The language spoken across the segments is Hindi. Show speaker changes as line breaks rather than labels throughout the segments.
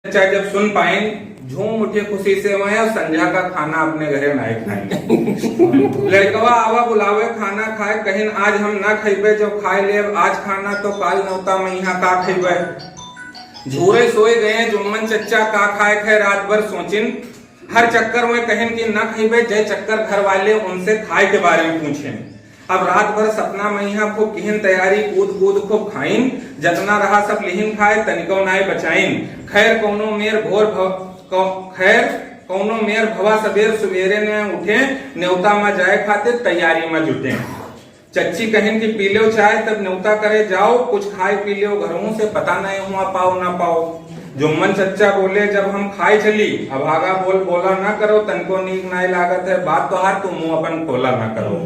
चाहे जब सुन पाए झूम उठे खुशी से वह संध्या का खाना अपने घरे नाय खाए। लड़कवा आवा बुलावे खाना खाए कहीं आज हम ना खेबे जब खाए ले आज खाना तो काल नौता महीना का खेबे। झूरे सोए गए जुम्मन चच्चा का खाए खे रात भर सोचिन हर चक्कर में कहीं कि ना खेबे जय चक्कर घर वाले उनसे खाए के बारे में पूछे। अब रात भर सपना महीना खूब किहन तैयारी कूद कूद खूब खाइन जतना रहा सब लिहिन खाए तनिको नाय बचाइन। खैर कौनो मेर भवा सबेर सुबेरे ने उठे न्योता में जाए खातिर तैयारी में जुटे। चच्ची कहिन कि पी लो चाय तब न्योता करे जाओ कुछ खाए पी लो घरों से पता नहीं हुआ पाओ ना पाओ। जुम्मन चच्चा बोले जब हम खाए चली अभागा बोला ना करो तनको नीक नाय लागत है बात तो हार तुम मुंह अपन खोला ना करो।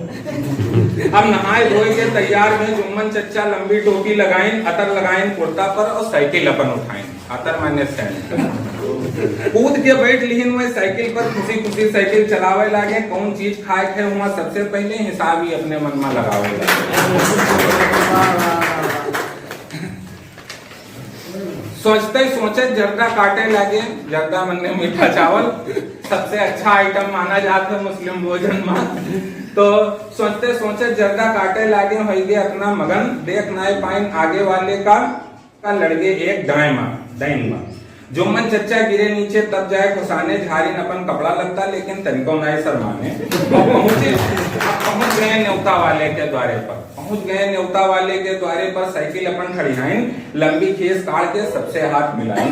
अब नहाए धोए के तैयार में जुम्मन चच्चा लंबी टोपी लगाइन अतर लगाइन कुर्ता पर और साइकिल अपन उठाइन। अतर माने कूद के बैठ लिहिन में साइकिल पर खुशी खुशी साइकिल चलावे लागे। कौन चीज खाए थे वहां सबसे पहले हिसाब ही अपने मन में लगावे लागे। सोचे जर्दा काटे लगे। जर्दा मन मीठा चावल सबसे अच्छा आइटम माना जाता है मुस्लिम भोजन में। तो सोचते जर्दा काटे लागे हो गए अपना मगन देख नाय पाइन आगे वाले का लड़के एक डाइन मां। जुम्मन चच्चा गिरे नीचे तब जाए खुसाने झारिन अपन कपड़ा लगता लेकिन तनिको नाय शर्माने। पहुंच गए न्योता वाले के द्वारे पर साइकिल अपन खड़ियाइन लंबी खीस काट के सबसे हाथ मिलाइन।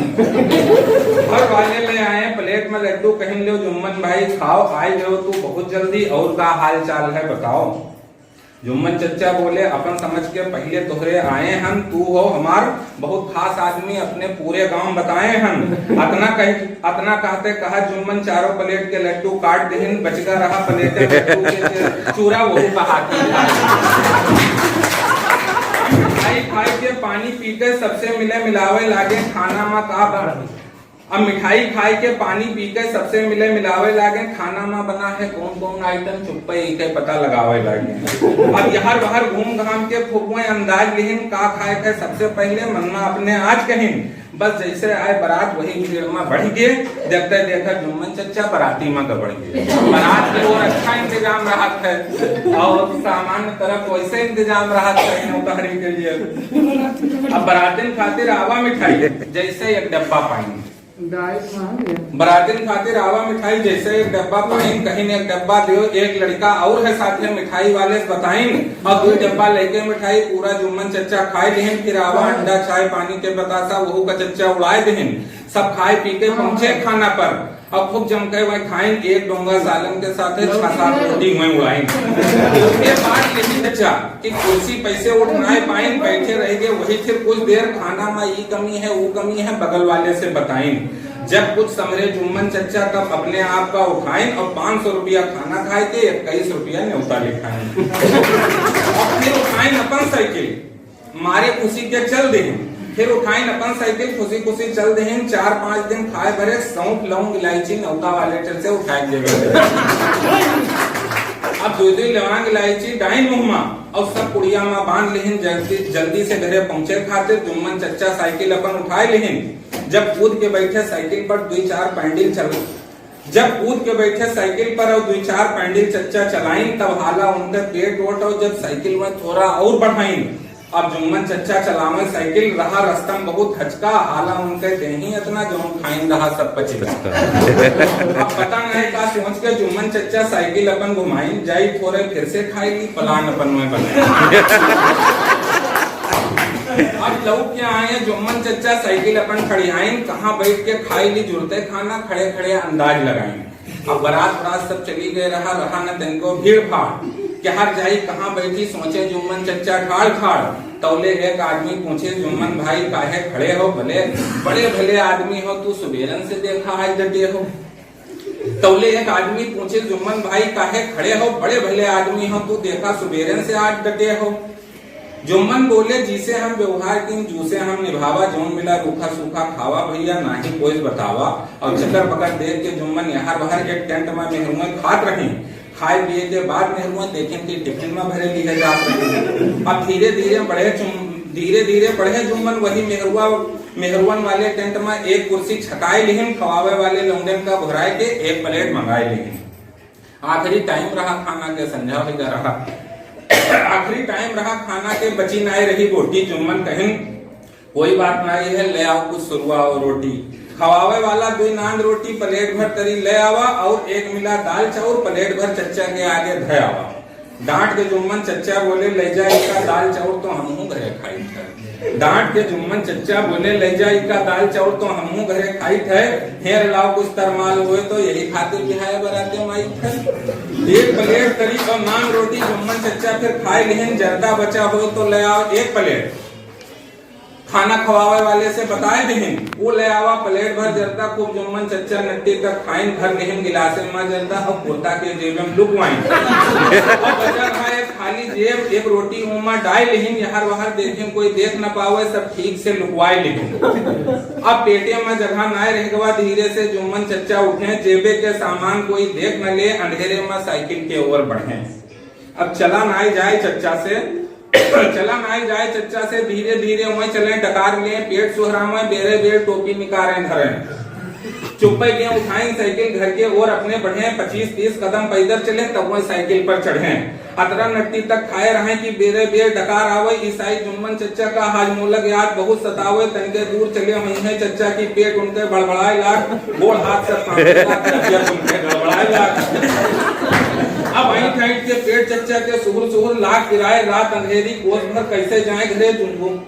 घर वाले ले आए प्लेट में लड्डू कहीं लो जुम्मन भाई खाओ आए गए तू बहुत जल्दी और का हाल चाल है बताओ। जुम्मन चच्चा बोले अपन समझ के पहले तोहरे आए हम तू हो हमार बहुत खास आदमी अपने पूरे गांव बताए हम। अतना कहते कहा जुम्मन चारों प्लेट के लड्डू काट देहिन बचगा रहा प्लेट लड्डू के चूरा वही कहा खाई के पानी पी के सबसे मिलावे लागे खाना में का अब मिठाई खाए के पानी पी के सबसे मिलावे लागे। खाना में बना है कौन कौन आइटम चुप्पे के पता लगावे लागे। अब यहाँ बाहर घूम घाम के फुगुए अंदाज लिहिन का खाए के सबसे पहले मन में अपने आज कहिन बस जैसे आए बारात वही भीड़ में बढ़ गए। देखते देखा जुम्मन चच्चा बाराती में गबड़ गए। बारात की ओर अच्छा इंतजाम रहा था और सामान्य तरफ वैसे इंतजाम रहा था उतारी के लिए। अब बारातिन खातिर आवा मिठाई जैसे एक डब्बा पाएंगे बरातिन खातिर आवा मिठाई जैसे एक डब्बा पाइन कहीं एक डब्बा दो एक लड़का और है साथ में मिठाई वाले बताइन और 2 डब्बा लेके मिठाई पूरा जुम्मन चच्चा खाए देहिन। फिर आवा अंडा चाय पानी के बतासा वहू का चच्चा उड़ाए देहिन। सब खाए पी के पहुंचे खाना पर अब खूब जम के वह खाइन एक डोंगा सालन के साथ 6-7 रोटी वहीं उड़ाइन। उसके बाद यही चच्चा कि कुर्सी पैसे उठाए पाइन बैठे रह गए वही फिर कुछ देर खाना में ये कमी है वो कमी है बगल वाले से बताइन। जब कुछ समरे जुम्मन चच्चा तब अपने आप का उठाइन और 500 रुपया खाना खाए के 21 रुपया न्योता लिखाइन। और फिर उठाइन अपन साइकिल मारे खुशी के चल दे। फिर उठाइन अपन साइकिल खुशी खुशी चल दे। 4-5 दिन खाए भरे सौंफ लौंग इलायची न्योता वाले से उठाए देवे। अब 2 लौंग इलायची डाइन मुहमा और सब कुड़िया में बांध लेहिन जल्दी से घरे पहुंचे खातिर। जुम्मन चच्चा साइकिल अपन उठाए लेहिन। जब कूद के बैठे साइकिल पर 2-4 पैंडल और 2-4 पैंडल चच्चा चलाइन तब हाला उनके पेट वोट और जब साइकिल में थोड़ा और बढ़ाइन। अब जुम्मन चच्चा चलावे साइकिल रहा रास्ता में बहुत हचका हाला उनके देही इतना जो खाइन रहा सब पचेगा। अब पता नहीं का सोच के जुम्मन चच्चा साइकिल अपन घुमाइन जाई थोड़े फिर से खाई प्लान अपन में बनाए। अब लोग क्या आए जुम्मन चच्चा साइकिल अपन खड़ियाइन कहाँ बैठ के खाई ली जुड़ते खाना खड़े खड़े अंदाज लगाइन। अब बारात सब चली गए रहा न तनको भीड़ भाड़ क्या जाई कहाँ बैठी सोचे जुम्मन चच्चा ठाड़ तौले एक आदमी पूछे जुम्मन भाई काहे खड़े हो बड़े भले आदमी हो तू सुबेरन से देखा आज डटे हो। तौले एक आदमी पूछे जुम्मन भाई काहे खड़े हो बड़े भले आदमी हो तू देखा सुबेरन से आज डटे हो। जुम्मन बोले जिसे हम व्यवहार की जूसे हम निभावा जोन मिला रूखा सूखा खावा भैया ना ही कोई बतावा। और चक्कर पकड़ देख के जुम्मन यहाँ बाहर एक टेंट में मेहरुआ खात रही। खाए पिए के बाद मेहरुआ देखें कि टिफिन में भरे लिए जाते। अब धीरे धीरे बढ़े जुम्मन वही मेहरुआ मेहरवन वाले टेंट में एक कुर्सी छकाए लिहिन, खवावे वाले लौंडन का भराए के एक प्लेट मंगाए लिहिन। आखिरी टाइम रहा खाना के, संझा हो रहा आखिरी टाइम रहा खाना के, बची नाई रही बोटी। जुम्मन कहिन कोई बात नहीं है, ले आओ कुछ सुरुआ और रोटी। खवावे वाला 2 नान रोटी प्लेट भर तरी ले आवा और एक मिला दाल चाउर प्लेट भर चच्चा के आगे धय आवा। डांट के जुम्मन चच्चा बोले ले जा इसका दाल चाउर तो हमहू घरे खाई थे। डांट के जुम्मन चच्चा बोले ले जा इसका दाल चाउर तो हमहू घरे खाई थे। हेर लाओ कुछ तरमाल हुए तो यही खातिर बिहाय बराते माई थे। एक प्लेट तरी और नान रोटी जुम्मन चच्चा फिर खाए लिहन। जर्दा बचा हो तो ले आओ एक प्लेट। खाना खवावे वाले से बताए दिहिन, वो ले आवा प्लेट भर जर्दा। खूब जुम्मन चच्चा नट्टी तक खाइन, भर लिहिन गिलासे में जर्दा और कुर्ता के जेब में लुकवाइन। और बचा रहा एक खाली जेब, एक रोटी उमा डाल लिहिन। यहर वहर देखें कोई देख न पावे, सब ठीक से लुकवाए लिहिन। अब पेटे में जगह नाय रह गवा, धीरे से जुम्मन चच्चा उठे। जेबे के सामान कोई देख न ले, अंधेरे में साइकिल के ओर बढ़े। अब चला नाय जाए चच्चा से धीरे धीरे वहीं चले। डकार लिए पेट सुहरा में बेरे बेर टोपी निकारे धरे। चुप्पे के उठाई साइकिल घर के ओर अपने बढ़े। 25-30 कदम पैदल चले तब वही साइकिल पर चढ़े। अतरा नट्टी तक खाए रहे कि बेरे बेर डकार आवे। ईसाई जुम्मन चच्चा का हाजमूलक याद बहुत सतावे। तनके दूर चले वहीं है चच्चा की पेट उनके बड़बड़ाए लाग। गोड़ हाथ से उनके गड़बड़ाए लाग। अब वहीं साइड के पेट चच्चा के सुहुर सुहुर लाख गिराए। रात अंधेरी कोस भर कैसे जाए घरे जुम्मन।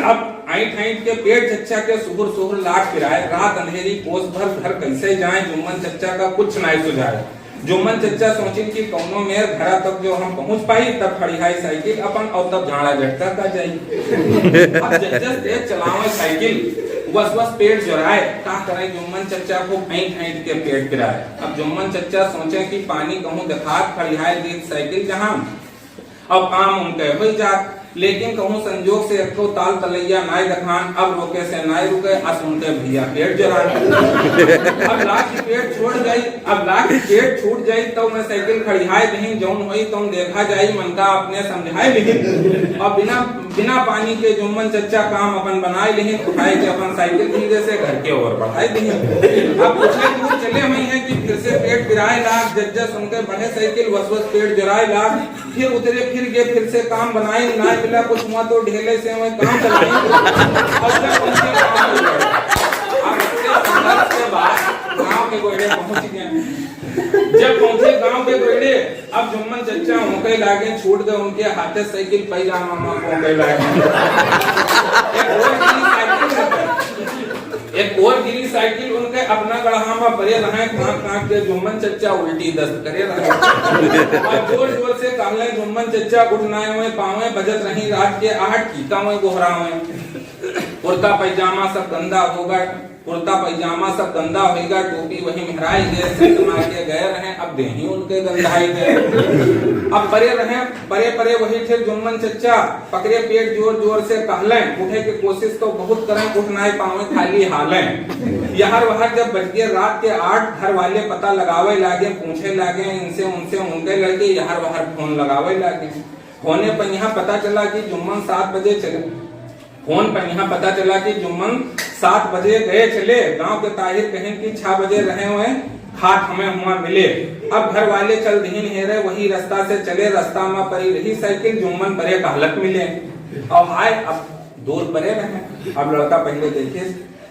अब आइट के पेट चच्चा के सुहुर सुहुर लाख गिराए। रात अंधेरी कोस भर घर कैसे जाए। जुम्मन चच्चा का कुछ नहीं सुझाए। जुम्मन चच्चा सोचिन कि कौनो मेर घरा तक जो हम पहुंच पाई तब खड़िहाई साइकिल अपन और तब झाड़ा झटका का जाई। अब जज्जस तेज चलावे साइकिल, बस पेट जोराए। का करे जुम्मन चच्चा को ऐंठ के पेट गिराए। अब जुम्मन चच्चा सोचे कि पानी कहूं दिखात खड़िहाई दी साइकिल जहां। अब काम उनके हो जात, लेकिन कहूं संजोग से एको ताल तलैया नाय दखान। अब रोके से नाय रुके, अस उनके भैया पेट जरान। अब लाख की पेट छोड़ गई, अब लाख की पेट छूट जाई तो मैं साइकिल खड़िहाए नहीं। जौन हुई तुम देखा जाई, मन का अपने समझाए नहीं। अब बिना पानी के जुम्मन चच्चा काम अपन बनाए लिहिन। उठाए के अपन साइकिल धीरे से घर के ओर बढ़ाए दिहिन। अब कुछ दूर चले हुई है कि फिर से पेट गिराए लाग। जज्जा सुनकर बढ़े साइकिल, वस पेट गिराए लाग। फिर उतरे फिर गए, फिर से काम बनाए। ना मिला कुछ हुआ तो ढेले से वही काम चलाए। गाँव के गोइडे पहुंच गए। जब पहुंचे गांव के गोइडे, अब जुम्मन चच्चा होके लागे। छूट गए उनके हाथे साइकिल, पैजामा होके लागे। एक और गिरी साइकिल उनके अपना गढ़ा में परे रहे। कांक के जुम्मन चच्चा उल्टी दस्त करे रहे। और जोर जोर से कहले जुम्मन चच्चा उठनाए हुए पावे। बजत रही रात के 8 की कावे गोहरा हुए। कुर्ता पैजामा सब गंदा होगा, कुर्ता पैजामा सब गंदा होगा। टोपी वही महराई गए, सेंट मार के गए रहे। अब देही उनके गंधाई गए। अब परे रहे, परे वही थे जुम्मन चच्चा। पकड़े पेट जोर जोर से कहले। उठे की कोशिश तो बहुत करें, उठ ना पावे खाली हाले। यहर वहर जब बज गए रात के 8, घर वाले पता लगावे लागे। पूछे लागे इनसे उनसे, उनके लड़के यहर वहर फोन लगावे लागे। होने पर यहाँ पता चला कि जुम्मन 7 बजे चले। फोन पर यहाँ पता चला कि जुम्मन 7 बजे गए चले। गांव के ताहिर कहें कि 6 बजे रहे हुए खाट हमें हुआ मिले। अब घर वाले चल दीन हेरे, वही रास्ता से चले। रास्ता में परी रही साइकिल, जुम्मन परे का हालत मिले। और हाय अब दूर परे रहे। अब लड़का पहले देखे,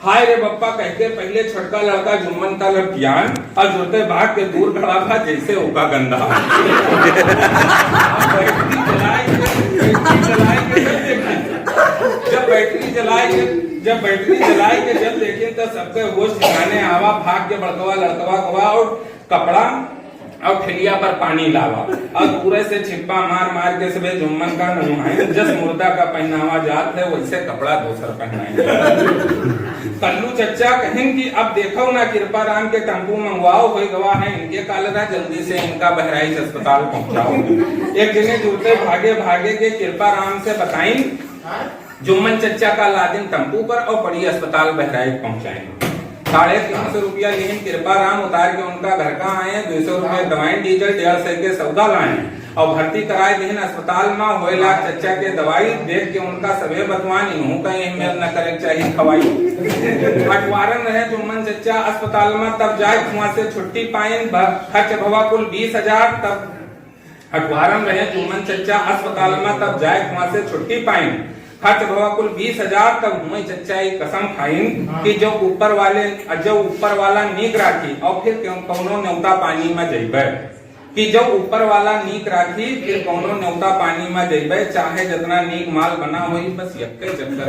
हाय रे बप्पा कहते पहले छोटका लड़का जुम्मन का लड़कियान और जुड़ते भाग के दूर खड़ा था जैसे होगा गंदा। जब बैटरी जलाए के जब देखे तो सबके होश ठिकाने आवा। भाग के बड़कवा लड़कवा गवा और कपड़ा और ठेलिया पर पानी लावा। और पूरे से छिप्पा मार मार के सबे जुम्मन का नमुहाई। जस मुर्दा का पहनावा जात है वैसे कपड़ा दूसर पहनाए। कल्लू चच्चा कहें कि अब देखो ना कृपा राम के टम्पू मंगवाओ, हो गवा है इनके कालरा, जल्दी से इनका बहराइच अस्पताल पहुंचाओ। एक जने जुड़ते भागे भागे के कृपा राम से बताई। जुम्मन चच्चा का लादिन टम्पू पर और बड़ी अस्पताल बहराइच पहुंचाए। 350 रुपया लेकिन कृपा राम उतार के उनका घर का आए। 200 रुपए दवाई, डीजल, 150 के सौदा लाए। और भर्ती कराए दिन अस्पताल में होएला चच्चा के दवाई देख के उनका सभे बतवान इनहू कहीं मेल न करे चाहिए खवाई। हटवारन रहे जुम्मन चच्चा अस्पताल में तब जाए वहां से छुट्टी पाइन खर्च भवा कुल 20,000। तब हटवारन रहे जुम्मन चच्चा अस्पताल में तब जाए वहां से छुट्टी पाइन खर्च भवा कुल 20,000। तब हुई चच्चा एक कसम खाइन कि जो ऊपर वाला नीक राखी और फिर कौनो न्योता पानी में जइबे, कि जो ऊपर वाला नीक राखी फिर कौनो न्योता पानी में जइबे, चाहे जितना नीक माल बना होई बस यक्के चक्कर